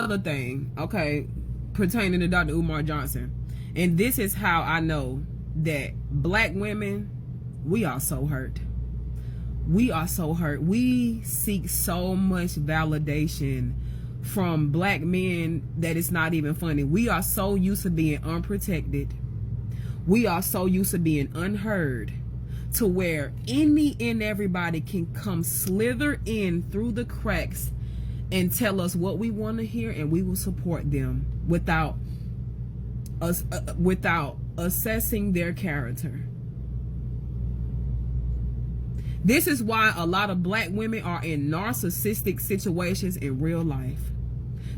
another thing, okay, pertaining to Dr. Umar Johnson. And this is how I know that black women, we are so hurt. We are so hurt. We seek so much validation from black men that it's not even funny. We are so used to being unprotected. We are so used to being unheard, to where any and everybody can come slither in through the cracks and tell us what we want to hear, and we will support them without us without assessing their character. This is why a lot of black women are in narcissistic situations in real life,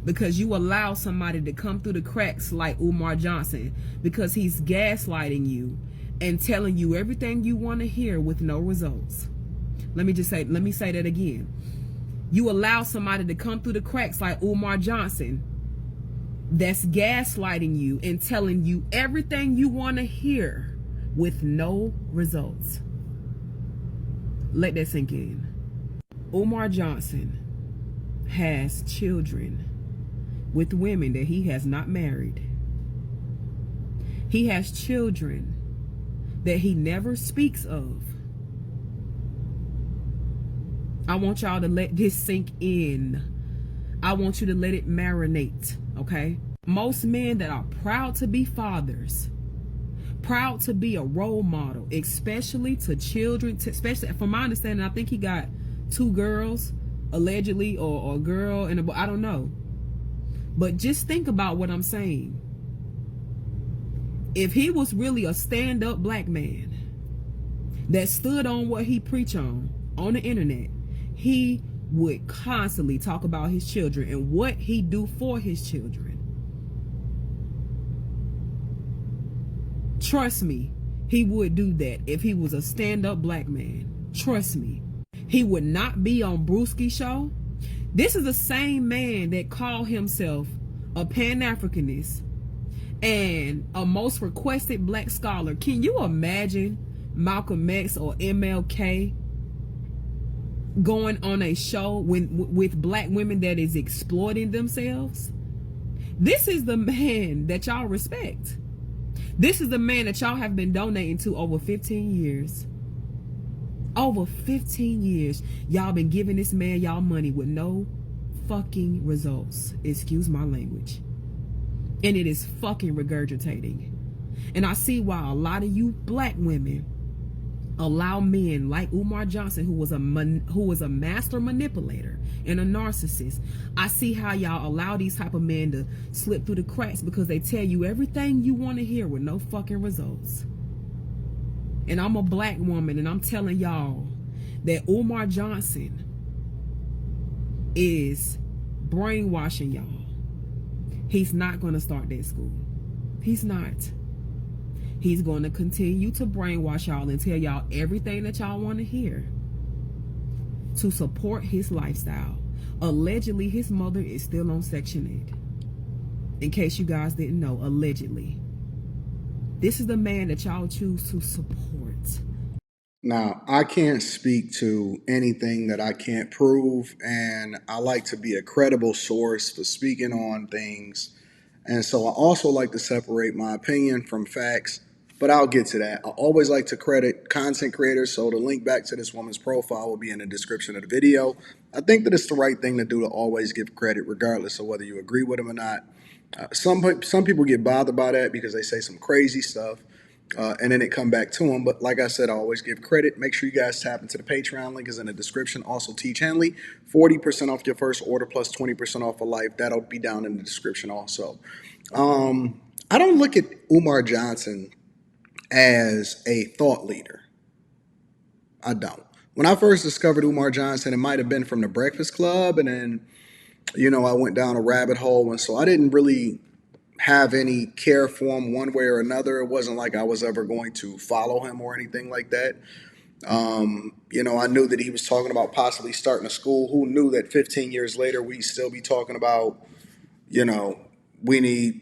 because you allow somebody to come through the cracks like Umar Johnson, because he's gaslighting you and telling you everything you want to hear with no results. Let me say that again. You allow somebody to come through the cracks like Umar Johnson, that's gaslighting you and telling you everything you want to hear with no results. Let that sink in. Umar Johnson has children with women that he has not married. He has children that he never speaks of. I want y'all to let this sink in. I want you to let it marinate, okay? Most men that are proud to be fathers, proud to be a role model, especially to children, especially from my understanding, I think he got 2 girls, allegedly, or a girl and a boy, I don't know. But just think about what I'm saying. If he was really a stand-up black man that stood on what he preached on the internet, he would constantly talk about his children and what he do for his children. Trust me, he would do that if he was a stand-up black man. Trust me. He would not be on Brewski's show. This is the same man that called himself a Pan-Africanist and a most requested black scholar. Can you imagine Malcolm X or MLK going on a show with black women that is exploiting themselves? This is the man that y'all respect. This is the man that y'all have been donating to over 15 years. Over 15 years, y'all been giving this man y'all money with no fucking results. Excuse my language. And it is fucking regurgitating. And I see why a lot of you black women allow men like Umar Johnson, who was a master manipulator and a narcissist. I see how y'all allow these type of men to slip through the cracks because they tell you everything you want to hear with no fucking results. And I'm a black woman, and I'm telling y'all that Umar Johnson is brainwashing y'all. He's not going to start that school. He's not. He's going to continue to brainwash y'all and tell y'all everything that y'all want to hear to support his lifestyle. Allegedly, his mother is still on Section 8. In case you guys didn't know, allegedly. This is the man that y'all choose to support. Now, I can't speak to anything that I can't prove, and I like to be a credible source for speaking on things. And so I also like to separate my opinion from facts, but I'll get to that. I always like to credit content creators, so the link back to this woman's profile will be in the description of the video. I think that it's the right thing to do to always give credit, regardless of whether you agree with them or not. Some people get bothered by that because they say some crazy stuff. And then it come back to them. But like I said, I always give credit. Make sure you guys tap into the Patreon link is in the description. Also, Teach Henley, 40% off your first order plus 20% off for life. That'll be down in the description also. I don't look at Umar Johnson as a thought leader. I don't. When I first discovered Umar Johnson, it might have been from the Breakfast Club. And then, I went down a rabbit hole. And so I didn't really have any care for him one way or another. It wasn't like I was ever going to follow him or anything like that. I knew that he was talking about possibly starting a school. Who knew that 15 years later we'd still be talking about, we need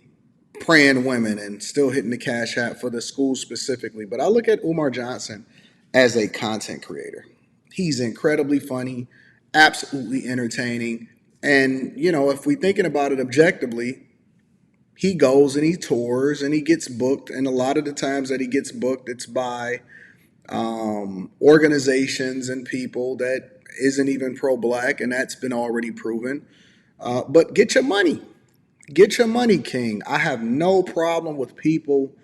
praying women and still hitting the cash app for the school specifically. But I look at Umar Johnson as a content creator. He's incredibly funny, absolutely entertaining, And, if we're thinking about it objectively, he goes and he tours and he gets booked. And a lot of the times that he gets booked, it's by organizations and people that isn't even pro-black, and that's been already proven. But get your money. Get your money, King. I have no problem with people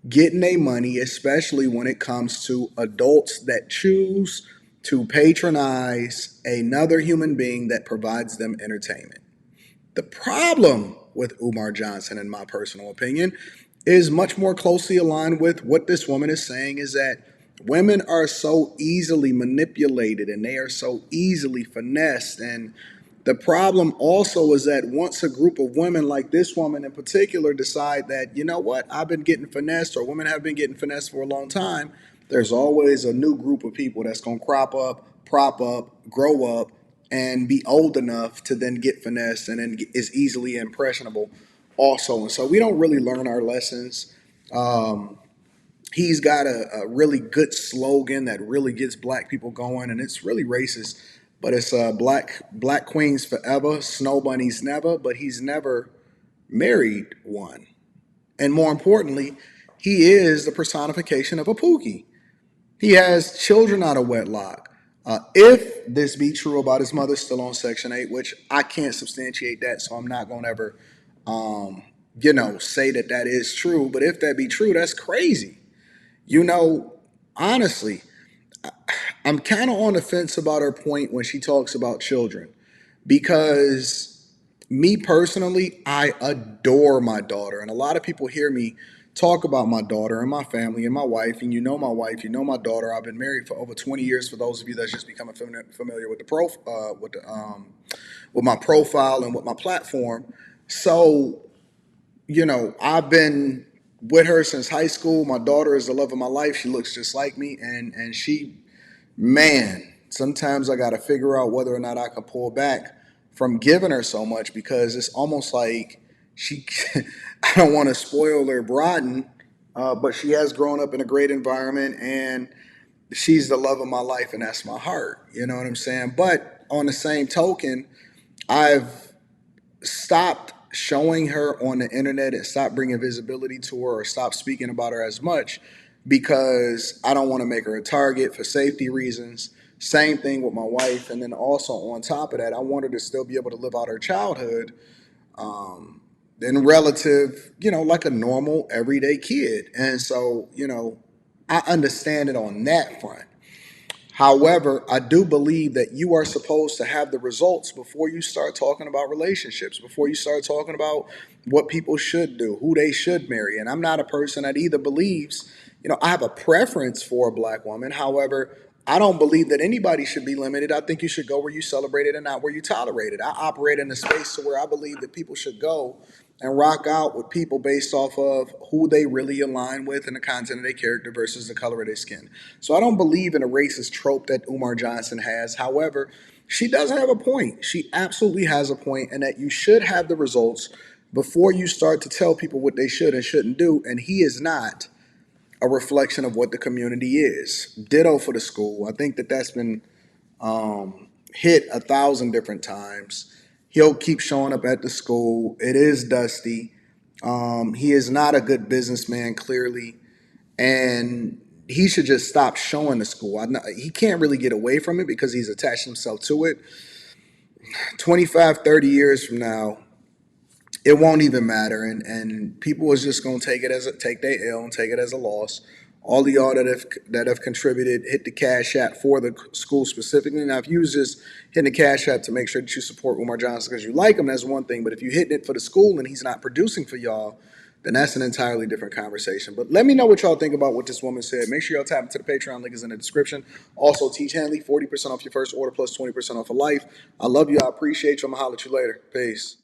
getting their money, especially when it comes to adults that choose to patronize another human being that provides them entertainment. The problem with Umar Johnson, in my personal opinion, is much more closely aligned with what this woman is saying, is that women are so easily manipulated and they are so easily finessed. And the problem also is that once a group of women, like this woman in particular, decide that, you know what, I've been getting finessed, or women have been getting finessed for a long time, there's always a new group of people that's going to crop up, prop up, grow up, and be old enough to then get finessed and then is easily impressionable also. And so we don't really learn our lessons. Um, he's got a really good slogan that really gets black people going, and it's really racist. But it's black queens forever, snow bunnies never. But he's never married one, and more importantly, he is the personification of a pookie. He has children out of wedlock. If this be true about his mother still on Section 8, which I can't substantiate that, so I'm not going to ever, um, say that that is true. But if that be true, that's crazy. You know, honestly, I'm kind of on the fence about her point when she talks about children, because me personally, I adore my daughter. And a lot of people hear me talk about my daughter and my family and my wife. And you know my wife, you know my daughter. I've been married for over 20 years. For those of you that's just becoming familiar with the with my profile and with my platform. So, I've been with her since high school. My daughter is the love of my life. She looks just like me, and she, man, sometimes I got to figure out whether or not I can pull back from giving her so much, because it's almost like she, I don't want to spoil her broaden, but she has grown up in a great environment, and she's the love of my life, and that's my heart. You know what I'm saying? But on the same token, I've stopped showing her on the internet and stopped bringing visibility to her, or stopped speaking about her as much, because I don't want to make her a target for safety reasons. Same thing with my wife. And then also on top of that, I want her to still be able to live out her childhood in relative, like a normal everyday kid. And so, I understand it on that front. However, I do believe that you are supposed to have the results before you start talking about relationships, before you start talking about what people should do, who they should marry. And I'm not a person that either believes, I have a preference for a black woman. However, I don't believe that anybody should be limited. I think you should go where you celebrate it and not where you tolerate it. I operate in a space to where I believe that people should go and rock out with people based off of who they really align with and the content of their character versus the color of their skin. So I don't believe in a racist trope that Umar Johnson has. However, she does have a point. She absolutely has a point, and that you should have the results before you start to tell people what they should and shouldn't do. And he is not a reflection of what the community is. Ditto for the school. I think that that's been hit 1,000 different times. He'll keep showing up at the school. It is dusty. He is not a good businessman, clearly, and he should just stop showing the school. He can't really get away from it because he's attached himself to it. 25, 30 years from now, it won't even matter, and people is just gonna take their L and take it as a loss. All of y'all that have contributed, hit the cash app for the school specifically. Now, if you was just hitting the cash app to make sure that you support Umar Johnson because you like him, that's one thing. But if you hitting it for the school and he's not producing for y'all, then that's an entirely different conversation. But let me know what y'all think about what this woman said. Make sure y'all tap into the Patreon. Link is in the description. Also, Teach Hanley, 40% off your first order plus 20% off of life. I love you. I appreciate you. I'm going to holler at you later. Peace.